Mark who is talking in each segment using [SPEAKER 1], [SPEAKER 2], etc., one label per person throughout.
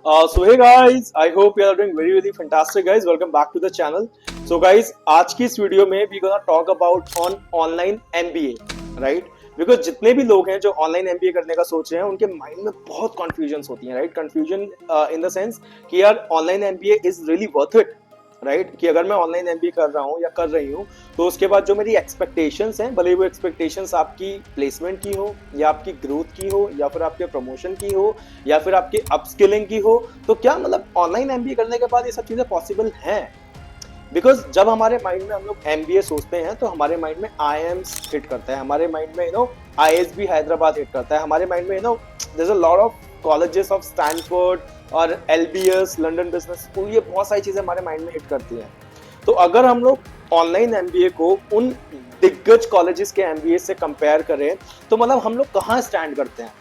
[SPEAKER 1] So hey guys, I hope you are doing very fantastic guys. Welcome back to the channel. So guys, आज की इस video में we gonna talk about on online MBA, right? Because जितने भी लोग हैं जो online MBA करने का सोच रहे हैं उनके माइंड में बहुत कन्फ्यूजन्स होती हैं, right? Confusion in the sense कि यार online MBA is really worth it, right? कि अगर मैं ऑनलाइन MBA कर रहा हूँ या कर रही हूँ तो उसके बाद जो मेरी एक्सपेक्टेशंस हैं, भले वो एक्सपेक्टेशंस आपकी प्लेसमेंट की हो या आपकी ग्रोथ की हो या फिर आपके प्रमोशन की हो या फिर आपकी अपस्किलिंग की हो, तो क्या मतलब ऑनलाइन MBA करने के बाद ये सब चीज़ें पॉसिबल हैं? बिकॉज जब हमारे माइंड में हम लोग MBA सोचते हैं तो हमारे माइंड में IIMs हिट करता है, हमारे माइंड में ISB हैदराबाद हिट करता है, हमारे माइंड में there is a lot of colleges of Stanford और LBS लंदन बिजनेस स्कूल, ये बहुत सारी चीजें हमारे माइंड में हिट करती हैं। तो अगर हम लोग ऑनलाइन MBA को उन दिग्गज कॉलेजेस के MBA से कंपेयर करें तो मतलब हम लोग कहाँ स्टैंड करते हैं,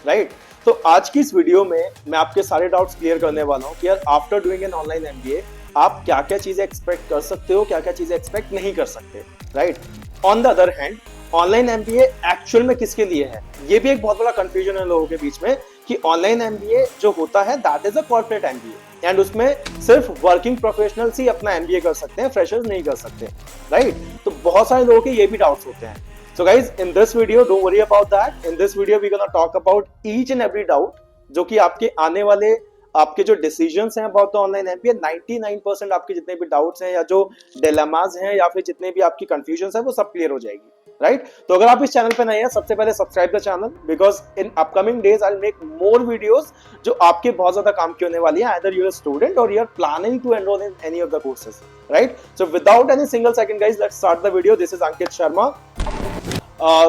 [SPEAKER 1] राइट? तो आज की इस वीडियो में मैं आपके सारे डाउट्स क्लियर करने वाला हूँ कि यार after doing an online MBA आप क्या क्या चीजें एक्सपेक्ट कर सकते हो, क्या क्या चीजें एक्सपेक्ट नहीं कर सकते, right? On the other hand online MBA actual में किसके लिए है, ये भी एक बहुत बड़ा कंफ्यूजन है लोगों के बीच में कि ऑनलाइन MBA जो होता है that is a corporate MBA and उसमें सिर्फ वर्किंग प्रोफेशनल्स ही अपना MBA कर सकते हैं, फ्रेशर्स नहीं कर सकते, राइट? तो बहुत सारे लोगों के ये भी डाउट्स होते हैं। So guys, in this video, don't worry about that. In this video, we're gonna talk about each and every doubt जो कि आपके आने वाले आपके जो डिसीजंस हैं अबाउट द ऑनलाइन MBA, 99% आपके जितने भी डाउट्स हैं या जो डिलेमास हैं या फिर जितने भी आपकी कंफ्यूजन है वो सब क्लियर हो जाएगी, राइट? तो अगर आप इस चैनल पे नए हैं, सबसे पहले subscribe the channel because in upcoming days I will make more videos जो आपके बहुत ज्यादा काम की होने वाली है, either you're a student or you're planning to enroll in any of the courses, right? So without any single second guys, let's start the video. This is Ankit Sharma.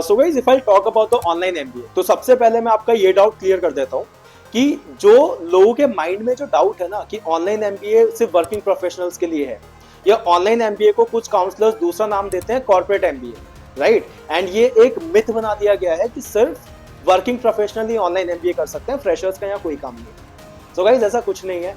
[SPEAKER 1] So guys, if I talk about the online MBA, तो सबसे पहले मैं आपका ये doubt clear कर देता हूँ कि जो लोगों के माइंड में जो डाउट है ना कि ऑनलाइन MBA सिर्फ वर्किंग प्रोफेशनल्स के लिए है या ऑनलाइन MBA को कुछ काउंसलर्स दूसरा नाम देते हैं कॉर्पोरेट MBA, राइट? एंड ये एक मिथ बना दिया गया है कि सिर्फ वर्किंग प्रोफेशनल ही ऑनलाइन MBA कर सकते हैं, फ्रेशर्स का यहाँ कोई काम नहीं। सो गाइस, ऐसा कुछ नहीं है।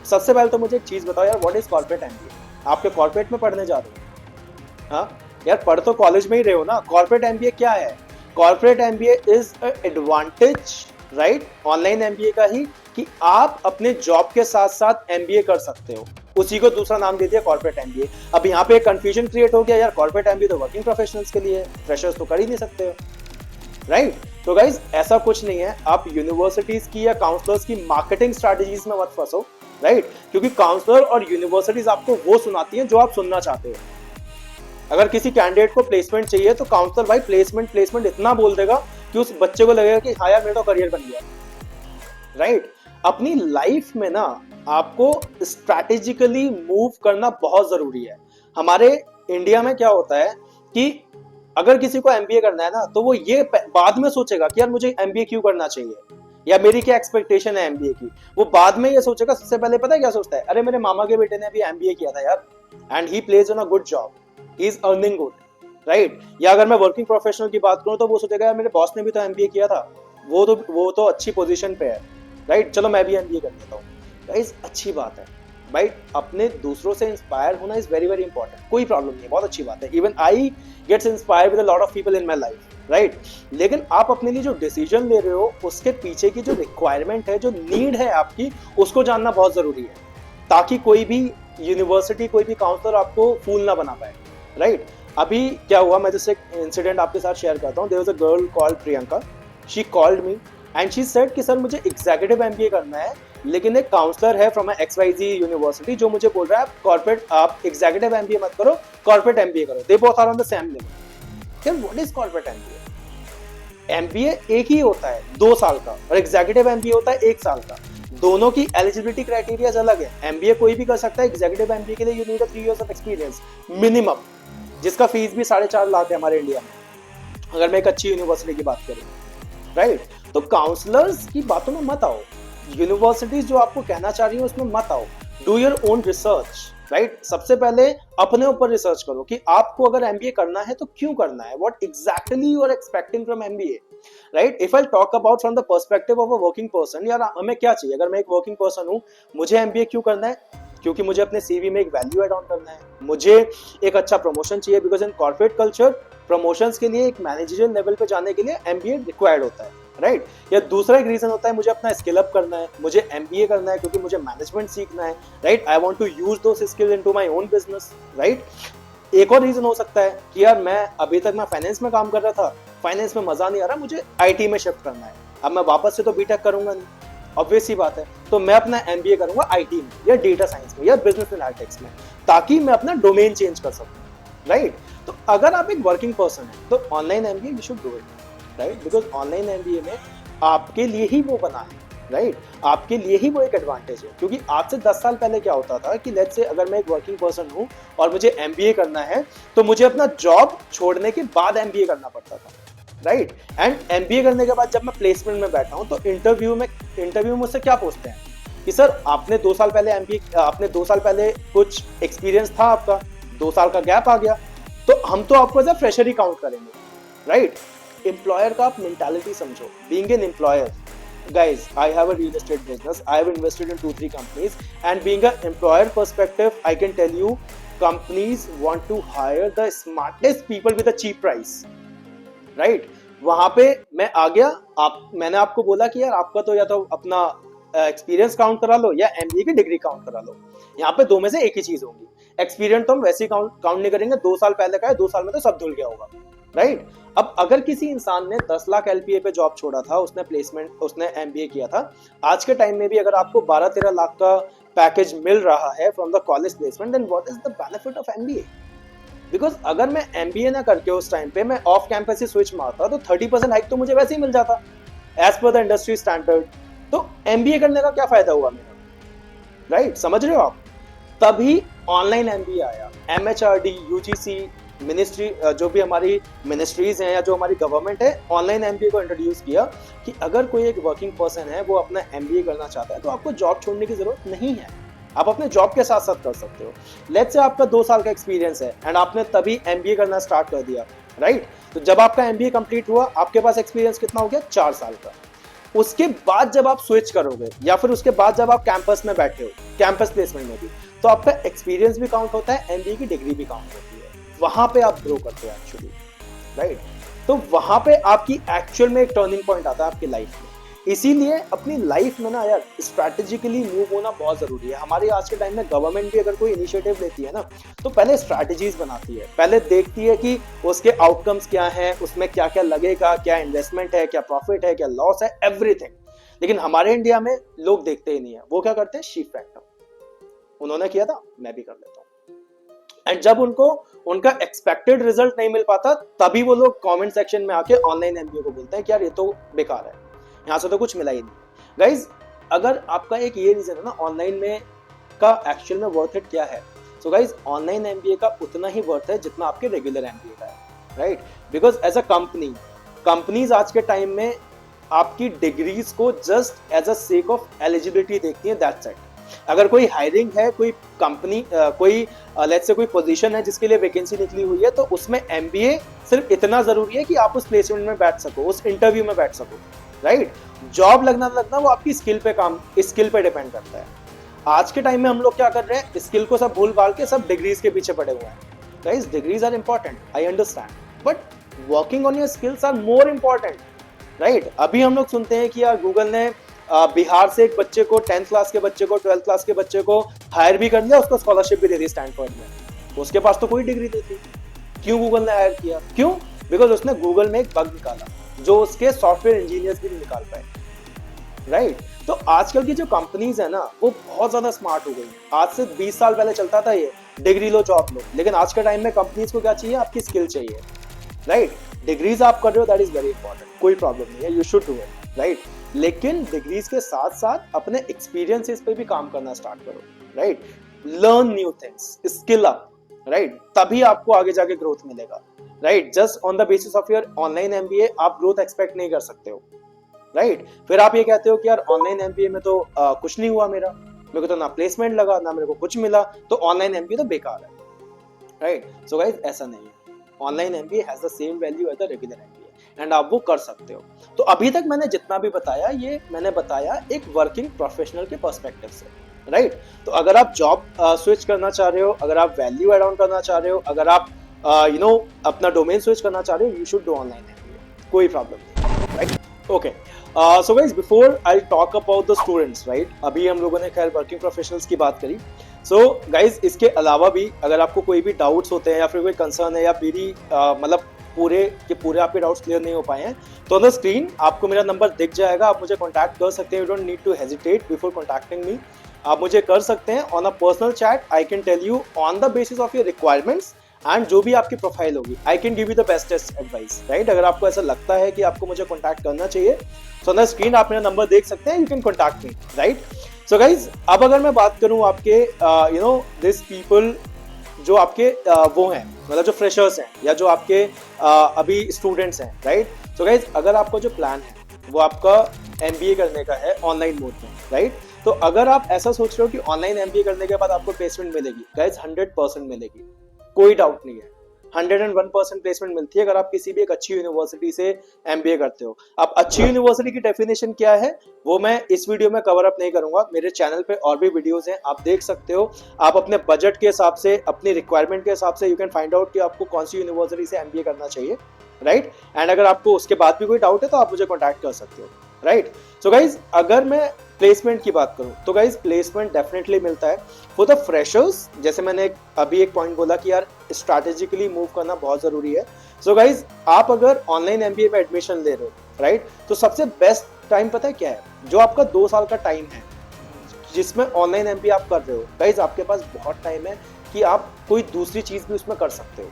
[SPEAKER 1] सबसे पहले तो मुझे एक चीज बताओ यार, व्हाट इज कॉर्पोरेट MBA? आपके कॉर्पोरेट में पढ़ने जा रहे हो? हाँ यार, पढ़ तो कॉलेज में ही रहे हो ना। कॉर्पोरेट MBA क्या है? Corporate MBA is advantage, right, online MBA का ही कि आप अपने जॉब के साथ साथ MBA कर सकते हो, उसी को दूसरा नाम दे दिया कॉर्पोरेट MBA। अब यहाँ पे एक कंफ्यूजन क्रिएट हो गया यार, कॉर्पोरेट MBA तो वर्किंग प्रोफेशनल्स के लिए है, फ्रेशर्स तो कर ही नहीं सकते हो, राइट? तो गाइज ऐसा कुछ नहीं है। आप यूनिवर्सिटीज की या काउंसलर्स की मार्केटिंग स्ट्रेटजीज में मत फंसो, राइट? क्योंकि काउंसलर और यूनिवर्सिटीज आपको वो सुनाती हैं जो आप सुनना चाहते हो। अगर किसी कैंडिडेट को प्लेसमेंट चाहिए तो काउंसलर भाई प्लेसमेंट इतना बोल देगा कि उस बच्चे को लगेगा कि हाँ यार मेरा तो करियर बन गया, राइट? अपनी लाइफ में ना आपको स्ट्रैटेजिकली मूव करना बहुत जरूरी है। हमारे इंडिया में क्या होता है कि अगर किसी को MBA करना है ना तो वो ये बाद में सोचेगा कि यार मुझे MBA क्यों करना चाहिए या मेरी क्या एक्सपेक्टेशन है MBA की, वो बाद में ये सोचेगा। सबसे पहले पता है क्या सोचता है? अरे मेरे मामा के बेटे ने भी MBA किया था यार and he plays on a good job, he is earning good, right? या अगर मैं वर्किंग प्रोफेशनल की बात करूं तो वो सोचेगा यार मेरे बॉस ने भी तो MBA किया था, वो तो अच्छी पोजीशन पे है, राइट? चलो मैं भी MBA कर लेता हूँ। गाइस अच्छी बात है भाई, अपने दूसरों से इंस्पायर होना इज वेरी इंपॉर्टेंट, कोई प्रॉब्लम नहीं है, बहुत अच्छी बात है। Even I gets inspired with a lot of people in my life, right? लेकिन आप अपने लिए जो डिसीजन ले रहे हो उसके पीछे की जो रिक्वायरमेंट है, जो नीड है आपकी, उसको जानना बहुत जरूरी है ताकि कोई भी यूनिवर्सिटी, कोई भी काउंसलर आपको फूल ना बना पाए, राइट? अभी क्या हुआ, मैं जैसे इंसिडेंट आपके साथ शेयर करता हूँ। There was a girl called Priyanka, she called me and she said कि सर मुझे एग्जीक्यूटिव MBA करना है, लेकिन एक काउंसलर है फ्रॉम XYZ यूनिवर्सिटी जो मुझे बोल रहा है आप एग्जीक्यूटिव MBA मत करो, कॉर्पोरेट MBA करो। They both are on the same level. यार what is corporate MBA? MBA एक ही होता है 2 साल का और एग्जीक्यूटिव MBA होता है 1 साल का। दोनों की एलिजिबिलिटी क्राइटेरिया अलग है। MBA कोई भी कर सकता है, एग्जीक्यूटिव MBA के लिए you need 3 years of experience minimum, जिसका फीस भी 4.5 लाख है हमारे इंडिया में अगर मैं एक अच्छी यूनिवर्सिटी की बात करूं, राइट? तो काउंसलर्स की बातों में मत आओ, यूनिवर्सिटीज जो आपको कहना चाह रही है उसमें मत आओ। Do your own research, right? सबसे पहले अपने ऊपर रिसर्च करो कि आपको अगर MBA करना है तो क्यों करना है, what exactly you are expecting from MBA, right? If I talk about from the perspective of a working person, यार हमें क्या चाहिए? अगर मैं एक वर्किंग पर्सन हूं, मुझे MBA क्यों करना है? क्योंकि मुझे अपने CV में एक वैल्यू एड ऑन करना है, मुझे एक अच्छा प्रमोशन चाहिए, because in corporate culture promotions के लिए एक मैनेजरियल लेवल पे जाने के लिए MBA रिक्वायर्ड होता है, राइट। या दूसरा एक रीजन होता है मुझे अपना स्किल अप करना है, मुझे एमबीए करना है क्योंकि मुझे मैनेजमेंट सीखना है, right. I want to use those skills into my own business, right. एक और रीजन हो सकता है कि यार मैं अभी तक मैं फाइनेंस में काम कर रहा था, फाइनेंस में मजा नहीं आ रहा, मुझे आईटी में शिफ्ट करना है। अब मैं वापस से तो बीटेक करूंगा नहीं, ऑब्वियस सी बात है, तो मैं अपना एमबीए करूंगा आईटी में या डेटा साइंस में या बिजनेस एनालिटिक्स में, ताकि मैं अपना डोमेन चेंज कर सकूं, राइट। तो अगर आप एक वर्किंग पर्सन है तो online MBA you should do it, right, because online MBA में आपके लिए ही वो बना है, राइट, आपके लिए ही वो एक एडवांटेज है। क्योंकि आज से 10 साल पहले क्या होता था कि लेट्स से अगर मैं एक वर्किंग पर्सन हूं और मुझे एमबीए करना है तो मुझे अपना जॉब छोड़ने के बाद एमबीए करना पड़ता था, राइट। एंड एमबीए करने के बाद जब मैं प्लेसमेंट में बैठा हूं तो इंटरव्यू में मुझसे क्या पूछते हैं कि सर आपने 2 साल पहले आपने 2 साल पहले कुछ एक्सपीरियंस था आपका, 2 साल का गैप आ गया, तो हम तो आपको एज अ फ्रेशर ही काउंट करेंगे, राइट। एम्प्लॉयर का आप मेंटालिटी समझो, being an employer, guys, I have a real estate business, I have invested in 2-3 companies, and being an employer perspective, I can tell you companies want to hire the smartest people with a cheap price, right। वहां पे मैं आ गया, मैंने आपको बोला कि यार आपका तो या तो अपना एक्सपीरियंस काउंट करा लो या एमबीए की डिग्री काउंट करा लो, यहाँ पे दो में से एक ही चीज होगी। एक्सपीरियंस तो हम वैसे ही काउंट नहीं करेंगे, 2 साल पहले का है, 2 साल में तो सब धुल गया होगा, राइट। अब अगर किसी इंसान ने 10 लाख एलपीए पे जॉब छोड़ा था, उसने एमबीए किया था, आज के टाइम में भी अगर आपको 12-13 लाख का पैकेज मिल रहा है from the college placement, then what is the benefit of MBA? Because अगर मैं एमबीए ना करके उस टाइम पे मैं ऑफ कैंपस ही स्विच मारता तो 30% हाइक तो मुझे वैसे ही मिल जाता as per the industry standard. तो एमबीए करने का क्या फायदा हुआ मेरा, राइट, समझ रहे हो आप? तभी ऑनलाइन एमबीए आया। एमएचआरडी, यूजीसी, मिनिस्ट्री, जो भी हमारी मिनिस्ट्रीज हैं या जो हमारी गवर्नमेंट है, ऑनलाइन एमबीए को इंट्रोड्यूस किया कि अगर कोई एक वर्किंग पर्सन है वो अपना एमबीए करना चाहता है तो आपको जॉब छोड़ने की जरूरत नहीं है, आप अपने जॉब के साथ साथ कर सकते हो। लेट्स से आपका 2 साल का एक्सपीरियंस है एंड आपने तभी एमबीए करना स्टार्ट कर दिया, राइट। तो जब आपका एमबीए कंप्लीट हुआ, आपके पास एक्सपीरियंस कितना हो गया? 4 साल का। उसके बाद जब आप स्विच करोगे या फिर उसके बाद जब आप कैंपस में बैठे हो, कैंपस प्लेसमेंट में भी, तो आपका एक्सपीरियंस भी काउंट होता है, एमबीए की डिग्री भी काउंट होती है, वहां पे आप ग्रो करते हो एक्चुअली, राइट। तो वहां पे आपकी एक्चुअल में एक टर्निंग पॉइंट आता है आपकी लाइफ में। इसीलिए अपनी लाइफ में ना यार स्ट्रैटेजिकली मूव होना बहुत जरूरी है। हमारे आज के टाइम में गवर्नमेंट भी अगर कोई इनिशिएटिव लेती है ना तो पहले स्ट्रैटेजीज बनाती है, पहले देखती है कि उसके आउटकम्स क्या हैं, उसमें क्या क्या लगेगा, क्या इन्वेस्टमेंट है, क्या प्रॉफिट है, क्या लॉस है, एवरीथिंग। लेकिन हमारे इंडिया में लोग देखते ही नहीं है, वो क्या करते हैं? शीप फैक्टर, उन्होंने किया था मैं भी कर लेता हूँ। एंड जब उनको उनका एक्सपेक्टेड रिजल्ट नहीं मिल पाता तभी वो लोग कमेंट सेक्शन में आके ऑनलाइन एमबीए को बोलते हैं कि यार ये तो बेकार है, यहाँ से तो कुछ मिला ही नहीं। गाइज, अगर आपका एक ये रीजन है ना ऑनलाइन में का एक्चुअल में वर्थ इट क्या है, सो गाइज ऑनलाइन एमबीए का उतना ही वर्थ है जितना आपके रेगुलर एमबीए का है, right. Because as a companies आज के टाइम में आपकी डिग्रीज को just as a sake of eligibility देखती है, दैट्स इट। अगर कोई हायरिंग है, कोई कंपनी, कोई लेट्स से कोई पोजीशन है जिसके लिए वैकेंसी निकली हुई है, तो उसमें एमबीए सिर्फ इतना जरूरी है कि आप उस प्लेसमेंट में बैठ सको, उस इंटरव्यू में बैठ सको, राइट। जॉब लगना वो आपकी स्किल पे डिपेंड करता है। आज के टाइम में हम लोग क्या कर रहे हैं? स्किल को सब भूल भाल के सब डिग्रीज के पीछे पड़े हुए हैं। Guys, degrees are important, I understand, but working on your skills are more important, right. अभी हम लोग सुनते हैं कि यार गूगल ने बिहार से एक बच्चे को, 10th क्लास के बच्चे को, 12th क्लास के बच्चे को हायर भी कर लिया, उसको स्कॉलरशिप भी दे दी स्टैनफोर्ड में। उसके पास तो कोई डिग्री नहीं थी, क्यों गूगल ने हायर किया? क्यों? बिकॉज उसने गूगल में एक बग निकाला जो उसके सॉफ्टवेयर इंजीनियर्स भी नहीं निकाल पाए, राइट। तो आजकल की जो कंपनीज है ना वो बहुत ज्यादा स्मार्ट हो गई। आज से 20 साल पहले चलता था ये डिग्री लो जॉब लो, लेकिन आज के टाइम में कंपनीज को क्या चाहिए? आपकी स्किल चाहिए, राइट। डिग्रीज आप कर रहे हो, दैट इज वेरी इंपॉर्टेंट, कोई प्रॉब्लम नहीं है, you should do it, right. लेकिन डिग्रीज के साथ साथ अपने एक्सपीरियंसेस पे भी काम करना स्टार्ट करो, right. Learn new things, skill up, right. तभी आपको आगे जाके ग्रोथ मिलेगा, right. Just on the basis of your online MBA आप ग्रोथ एक्सपेक्ट नहीं कर सकते हो, राइट। फिर आप ये कहते हो कि यार ऑनलाइन एमबीए में तो कुछ नहीं हुआ, मेरे को तो ना प्लेसमेंट लगा ना मेरे को कुछ मिला, तो ऑनलाइन एमबीए तो बेकार है, राइट। सो गाइस, ऐसा नहीं है। Online MBA has the same value as the regular MBA and आप वो कर सकते हो। तो अभी तक मैंने जितना भी बताया, ये मैंने बताया एक वर्किंग प्रोफेशनल के पर्सपेक्टिव से, राइट। तो अगर आप जॉब स्विच करना चाह रहे हो, अगर आप वैल्यू एड ऑन करना चाह रहे हो, अगर आप अपना डोमेन स्विच करना चाह रहे हो, you should do online MBA, कोई प्रॉब्लम नहीं, right. Okay, so guys before I talk about the students, right, अभी हम लोगों ने खैर वर्किंग प्रोफेशनल्स की बात करी। सो गाइज इसके अलावा भी अगर आपको कोई भी डाउट्स होते हैं या फिर कोई कंसर्न है या मेरी मतलब पूरे के पूरे आपके डाउट्स क्लियर नहीं हो पाए हैं, तो ऑन द स्क्रीन आपको मेरा नंबर दिख जाएगा, आप मुझे कॉन्टैक्ट कर सकते हैं। You don't need to hesitate before contacting me. आप मुझे कर सकते हैं on a personal chat. I can tell you on the basis of your requirements and जो भी आपकी प्रोफाइल होगी, I can give you the bestest advice, right. अगर आपको ऐसा लगता है कि आपको मुझे कॉन्टैक्ट करना चाहिए, सो ऑन द स्क्रीन आप मेरा नंबर देख सकते हैं, you can contact me, right. So guys अब अगर मैं बात करूं आपके यू नो दिस पीपल जो आपके वो हैं, मतलब जो फ्रेशर्स हैं या जो आपके अभी स्टूडेंट्स हैं, राइट। सो गाइज अगर आपका जो प्लान है वो आपका MBA करने का है ऑनलाइन मोड में, राइट। तो अगर आप ऐसा सोच रहे हो कि ऑनलाइन MBA करने के बाद आपको प्लेसमेंट मिलेगी, गाइज 100% मिलेगी, कोई डाउट नहीं है। 101% प्लेसमेंट मिलती है अगर आप किसी भी एक अच्छी यूनिवर्सिटी से MBA करते हो। अब अच्छी यूनिवर्सिटी की डेफिनेशन क्या है वो मैं इस वीडियो में कवर अप नहीं करूंगा, मेरे चैनल पे और भी वीडियोस हैं, आप देख सकते हो। आप अपने बजट के हिसाब से, अपनी रिक्वायरमेंट के हिसाब से यू कैन फाइंड आउट कि आपको कौन सी यूनिवर्सिटी से MBA करना चाहिए, राइट। एंड अगर आपको उसके बाद भी कोई डाउट है तो आप मुझे कॉन्टैक्ट कर सकते हो, राइट। सो गाइज अगर मैं प्लेसमेंट की बात करूं तो गाइज प्लेसमेंट डेफिनेटली मिलता है फॉर द फ्रेशर्स। जैसे मैंने अभी एक पॉइंट बोला कि यार स्ट्रैटेजिकली मूव करना बहुत जरूरी है। सो गाइज आप अगर ऑनलाइन MBA में एडमिशन ले रहे हो, राइट, तो सबसे बेस्ट टाइम पता है क्या है? जो आपका 2 साल का टाइम है जिसमें ऑनलाइन MBA आप कर रहे हो, गाइज आपके पास बहुत टाइम है कि आप कोई दूसरी चीज भी उसमें कर सकते हो,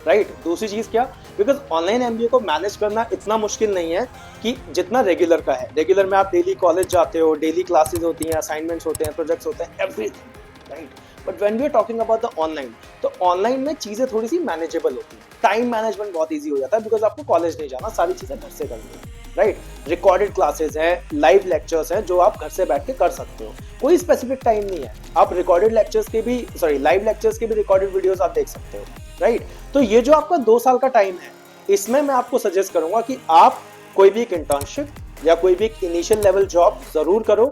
[SPEAKER 1] राइट। दूसरी चीज क्या? बिकॉज ऑनलाइन MBA को मैनेज करना इतना मुश्किल नहीं है कि जितना रेगुलर का है। रेगुलर में आप डेली कॉलेज जाते हो, डेली क्लासेस होती हैं, असाइनमेंट्स होते हैं, प्रोजेक्ट्स होते हैं, everything, right. But when we are talking about the online, तो ऑनलाइन में चीजें थोड़ी सी मैनेजेबल होती हैं, टाइम मैनेजमेंट बहुत ईजी हो जाता है बिकॉज आपको कॉलेज नहीं जाना, सारी चीजें घर से करनी है, राइट। रिकॉर्डेड क्लासेस हैं, लाइव लेक्चर्स हैं जो आप घर से बैठ के कर सकते हो, कोई स्पेसिफिक टाइम नहीं है। आप रिकॉर्डेड लेक्चर्स के भी, सॉरी, लाइव लेक्चर्स के भी रिकॉर्डेड वीडियोस आप देख सकते हो, राइट। तो ये जो आपका 2 साल का टाइम है, इसमें मैं आपको सजेस्ट करूंगा कि आप कोई भी एक इंटर्नशिप या कोई भी एक इनिशियल लेवल जॉब जरूर करो,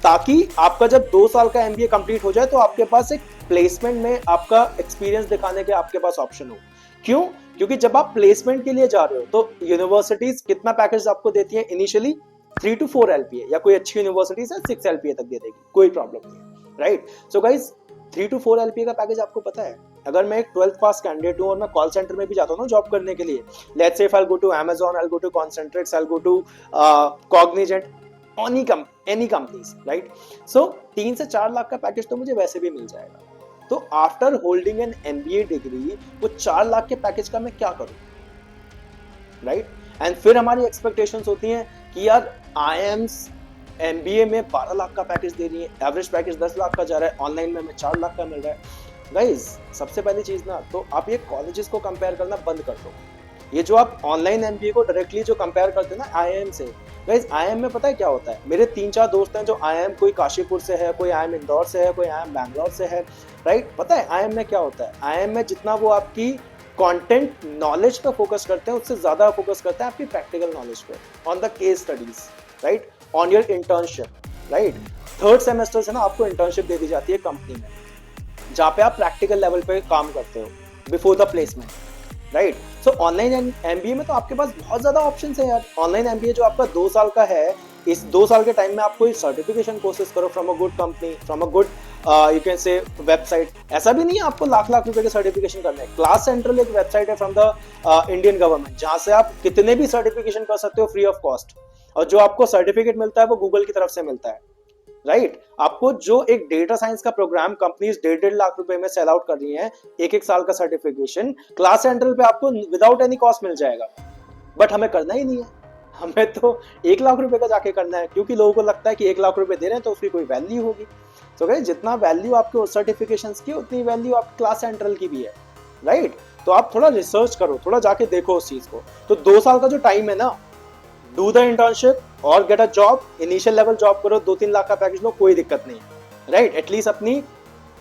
[SPEAKER 1] ताकि आपका जब 2 साल का MBA कंप्लीट हो जाए तो आपके पास एक प्लेसमेंट में आपका एक्सपीरियंस दिखाने के आपके पास ऑप्शन हो। क्यों? क्योंकि जब आप प्लेसमेंट के लिए जा रहे हो तो यूनिवर्सिटीज कितना पैकेज आपको देती है इनिशियली? 3 to 4 LPA, या कोई अच्छी यूनिवर्सिटीज है 6 LPA तक दे देगी, कोई प्रॉब्लम नहीं है, right. So guys 3 to 4 LPA का पैकेज आपको पता है? अगर मैं एक 12th पास कैंडिडेट हूं और मैं कॉल सेंटर में भी जाता हूं ना जॉब करने के लिए, let's say if I go to Amazon, I go to Concentrix, I go to Cognizant, any companies, right. So 3 से 4 लाख का पैकेज तो मुझे वैसे भी मिल जाएगा। तो after holding N MBA degree वो 4 लाख के पैकेज का मैं क्या करूं, राइट। एंड फिर हमारी एक्सपेक्टेशंस होती हैं कि यार IIMs MBA में 12 लाख का पैकेज दे रही है, एवरेज पैकेज 10 लाख का जा रहा है, ऑनलाइन में हमें 4 लाख का मिल रहा है। गाइज सबसे पहली चीज ना, तो आप ये कॉलेजेस को कंपेयर करना बंद कर दो। ये जो आप ऑनलाइन MBA को डायरेक्टली जो कंपेयर करते हैं ना IIM से, गाइज IIM में पता है क्या होता है? मेरे 3-4 दोस्त हैं जो IIM, कोई काशीपुर से है, कोई IIM इंदौर से है, कोई IIM बैंगलोर से है, राइट। पता है IIM में क्या होता है? IIM में जितना वो आपकी कंटेंट नॉलेज पे फोकस करते हैं, उससे ज्यादा फोकस करते हैं आपकी प्रैक्टिकल नॉलेज पे, on the case studies, right, on your internship, right. 3rd semester से ना आपको इंटर्नशिप दे दी जाती है कंपनी में, जहाँ पे आप प्रैक्टिकल लेवल पे काम करते हो before the placement, right. So online MBA में तो आपके पास बहुत ज्यादा ऑप्शंस है यार। ऑनलाइन MBA जो आपका 2 साल का है, इस 2 साल के टाइम में आप कोई सर्टिफिकेशन कोर्सेज करो from a good company, from a good you can say website. ऐसा भी नहीं है आपको लाख रुपए के सर्टिफिकेशन करने हैं। क्लास सेंट्रल एक वेबसाइट है फ्रॉम द इंडियन गवर्नमेंट, जहां से आप कितने भी सर्टिफिकेशन कर सकते हो फ्री ऑफ कॉस्ट, और जो आपको सर्टिफिकेट मिलता है वो गूगल की तरफ से मिलता है, राइट। आपको जो एक डेटा साइंस का प्रोग्राम कंपनीज 1.5 लाख रुपए में सेल आउट कर रही हैं, एक साल का सर्टिफिकेशन, क्लास सेंट्रल पे आपको विदाउट एनी कॉस्ट मिल जाएगा। बट हमें करना ही नहीं है, हमें तो 1 लाख रुपए का जाके करना है, क्योंकि लोगों को लगता है कि 1 लाख रुपए दे रहे हैं तो उसकी कोई वैल्यू होगी। तो गाइस जितना वैल्यू आपके सर्टिफिकेशंस की, उतनी वैल्यू आपकी क्लास सेंट्रल की भी है, राइट। तो आप थोड़ा रिसर्च करो, थोड़ा जाके देखो उस चीज को। तो 2 साल का जो टाइम है ना, डू द इंटर्नशिप और get a job, initial level job करो, 2-3 लाख का पैकेज लो, कोई दिक्कत नहीं है, राइट। एटलीस्ट अपनी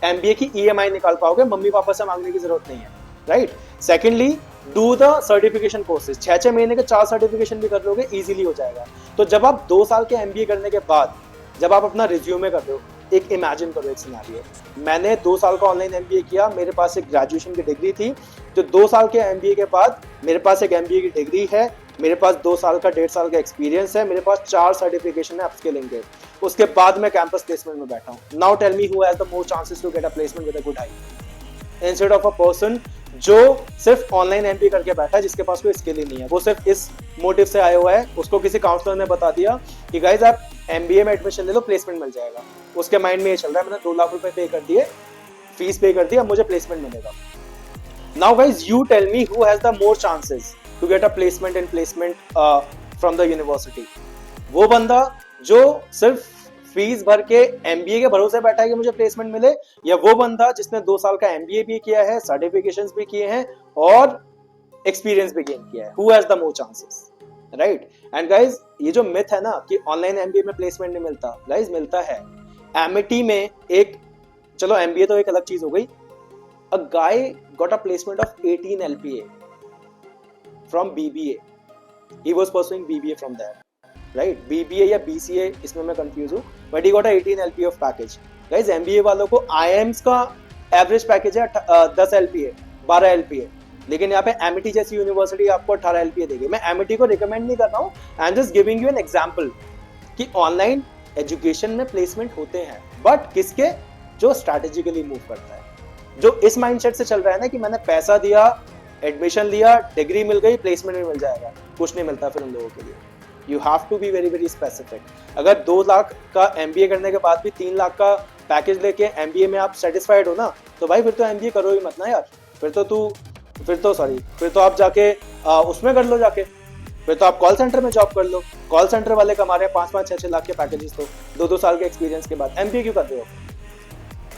[SPEAKER 1] MBA की EMI निकाल पाओगे, मम्मी पापा से मांगने की जरूरत नहीं है, right. Secondly, do the certification courses, 6-6 महीने के 4 सर्टिफिकेशन भी कर लोगे, इजीली हो जाएगा। तो जब आप 2 साल के MBA करने के बाद जब आप अपना रिज्यूमे कर रहे हो, एक इमेजिन करो एक सिनेरियो, मैंने 2 साल का ऑनलाइन MBA किया, मेरे पास एक ग्रेजुएशन की डिग्री थी, जो 2 साल के MBA के बाद मेरे पास एक MBA की डिग्री है, मेरे पास 2 साल का 1.5 साल का एक्सपीरियंस है, मेरे पास 4 सर्टिफिकेशन है अपस्किलिंग के, उसके बाद मैं कैंपस प्लेसमेंट में बैठा हूँ। Now tell me who has the more chances to get a placement with a good hike instead of a person जो सिर्फ ऑनलाइन एमबीए करके बैठा है, जिसके पास कोई स्किल ही नहीं है। वो सिर्फ इस मोटिव से आया हुआ है, उसको किसी काउंसलर ने बता दिया कि गाइज आप एमबीए में एडमिशन ले लो, प्लेसमेंट मिल जाएगा। उसके माइंड में ये चल रहा है मैंने 2 लाख रुपए पे कर दिए, फीस पे कर दी, अब मुझे प्लेसमेंट मिलेगा। Now guys you tell me who has the more chances to get a placement in placement from the university. वो बंदा जो सिर्फ फीस भर के एमबीए के भरोसे बैठा है कि मुझे प्लेसमेंट मिले, या वो बंदा जिसने 2 साल का एमबीए भी किया है, सर्टिफिकेशंस भी किए हैं और एक्सपीरियंस भी गेन किया है। Who has the more chances, right? And guys ये जो मिथ है ना कि ऑनलाइन एमबीए में प्लेसमेंट नहीं मिलता, गाइज मिलता है। एमिटी में एक, चलो एमबीए तो एक अलग चीज हो गई, a guy got a placement of 18 LPA from BBA, he was pursuing BBA from there, right? BBA या बीसीए, इसमें मैं कंफ्यूज हूँ, but he got 18 LPA of package. Guys MBA वालों को आईएम्स का एवरेज पैकेज है 10 LPA, 12 LPA, लेकिन यहाँ पे एमिटी जैसी यूनिवर्सिटी आपको 18 LPA देगी। मैं एमिटी को रिकमेंड नहीं कर रहा हूँ, I am just giving you an example कि ऑनलाइन एजुकेशन में प्लेसमेंट होते हैं, बट किसके? जो स्ट्रैटेजिकली मूव करता है, जो इस माइंडसेट से चल रहा है ना कि मैंने पैसा दिया, एडमिशन लिया, डिग्री मिल गई, प्लेसमेंट भी मिल जाएगा। कुछ नहीं मिलता फिर उन लोगों के लिए। You have to be very very specific. अगर 2 लाख का एमबीए करने के बाद भी 3 लाख का पैकेज लेके एमबीए में आप सेटिस्फाइड हो ना, तो भाई फिर तो एमबीए करो ही मत ना यार। फिर तो आप जाके उसमें कर लो, जाके फिर तो आप कॉल सेंटर में जॉब कर लो। कॉल सेंटर वाले कमा रहे हैं 5-5, 6-6 लाख के पैकेजेस, तो 2-2 साल के एक्सपीरियंस के बाद एमबीए क्यों कर रहे हो,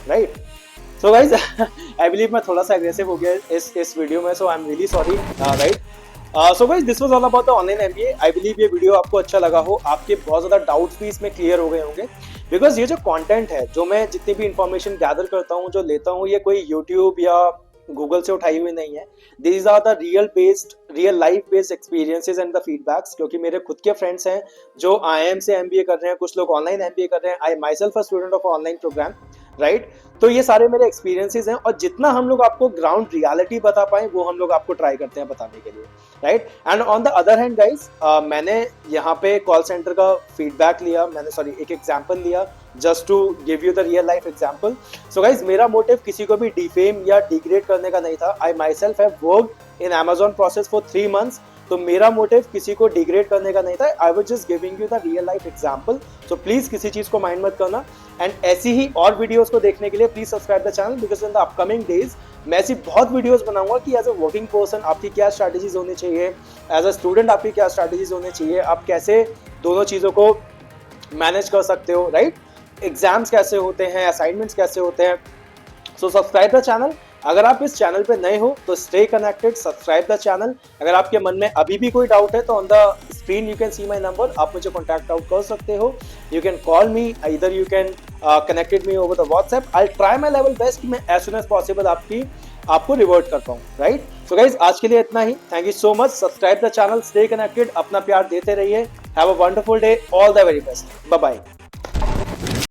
[SPEAKER 1] right? So guys I believe मैं थोड़ा सा एग्रेसिव हो गया इस वीडियो में, so I am really sorry, right? So guys this was all about the online MBA. I believe ये वीडियो आपको अच्छा लगा हो, आपके बहुत ज्यादा डाउट्स भी इसमें क्लियर हो गए होंगे, बिकॉज ये जो कंटेंट है, जो मैं जितनी भी इंफॉर्मेशन गैदर करता हूँ, जो लेता हूँ, ये कोई यूट्यूब या गूगल से उठाई हुई नहीं है। These are the real life based experiences and the feedbacks, क्योंकि मेरे खुद के फ्रेंड्स हैं जो IIM से एमबीए कर रहे हैं, कुछ लोग ऑनलाइन एमबीए कर रहे हैं। I myself a student of online programme, right? तो ये सारे मेरे एक्सपीरियंसेस हैं, और जितना हम लोग आपको ग्राउंड रियलिटी बता पाए वो हम लोग आपको ट्राई करते हैं बताने के लिए, right? And on the other hand guys, मैंने यहाँ पे कॉल सेंटर का फीडबैक लिया, एक एग्जाम्पल लिया just to give you the real life example. So guys मेरा मोटिव किसी को भी डिफेम या डिग्रेड करने का नहीं था। I myself have worked in Amazon process for 3 months, तो मेरा मोटिव किसी को डिग्रेड करने का नहीं था। I was just giving you the real life example, so please किसी चीज को माइंड मत करना। एंड ऐसी ही और वीडियोस को देखने के लिए please subscribe the channel, because in the upcoming days मैं ऐसी बहुत वीडियोस बनाऊंगा कि एज अ वर्किंग पर्सन आपकी क्या स्ट्रैटेजीज होनी चाहिए, एज अ स्टूडेंट आपकी क्या स्ट्रैटेजीज होनी चाहिए, आप कैसे दोनों चीजों को मैनेज कर सकते हो, राइट? एग्जाम्स कैसे होते हैं, असाइनमेंट्स कैसे होते हैं। So subscribe the channel. अगर आप इस चैनल पे नए हो तो stay connected, subscribe the channel. अगर आपके मन में अभी भी कोई डाउट है तो on the screen you can see my number, आप मुझे कॉन्टैक्ट आउट कर सकते हो। यू कैन कॉल मी, इधर you can connected me over the WhatsApp. I try my level best कि मैं एज सुन एज पॉसिबल आपको रिवर्ट कर पाऊँ, राइट? सो गाइज आज के लिए इतना ही। Thank you so much. Subscribe the channel, stay connected, अपना प्यार देते रहिए। Have a wonderful day, all the very best, bye bye.